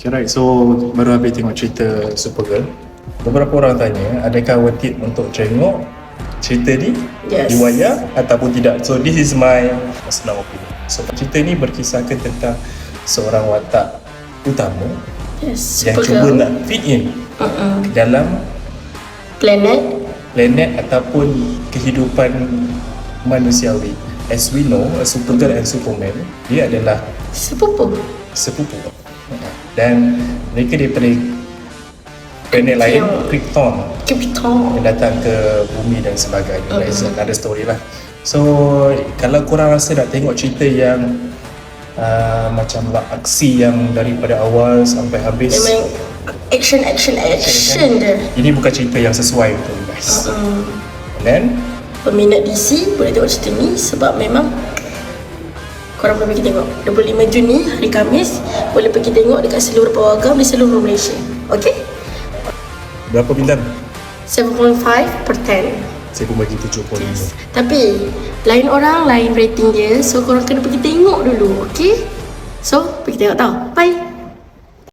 Okay, right. So baru habis tengok cerita Supergirl. Beberapa orang tanya, adakah worth it untuk tengok cerita ni Yes. di wayar ataupun tidak. So this is my personal opinion. So cerita ni berkisahkan tentang seorang watak utama Yes, yang cuba nak fit in ke dalam planet ataupun kehidupan manusiawi. As we know, Supergirl and Superman, dia adalah sepupu. Dan mereka daripada planet lain, Krypton, yang datang ke bumi dan sebagainya. That's another story lah. So kalau korang rasa nak tengok cerita yang macam aksi yang daripada awal sampai habis, Memang action je. ini bukan cerita yang sesuai untuk you guys. Dan Peminat DC boleh tengok cerita ni sebab memang korang boleh pergi tengok 25 Jun ni, hari Khamis, boleh pergi tengok dekat seluruh pawagam di seluruh Malaysia. Okay? berapa bintang? 7.5 per 10. Saya pun bagi 7.5. Tapi lain orang lain rating dia, so korang kena pergi tengok dulu. Okay? So pergi tengok tau. Bye.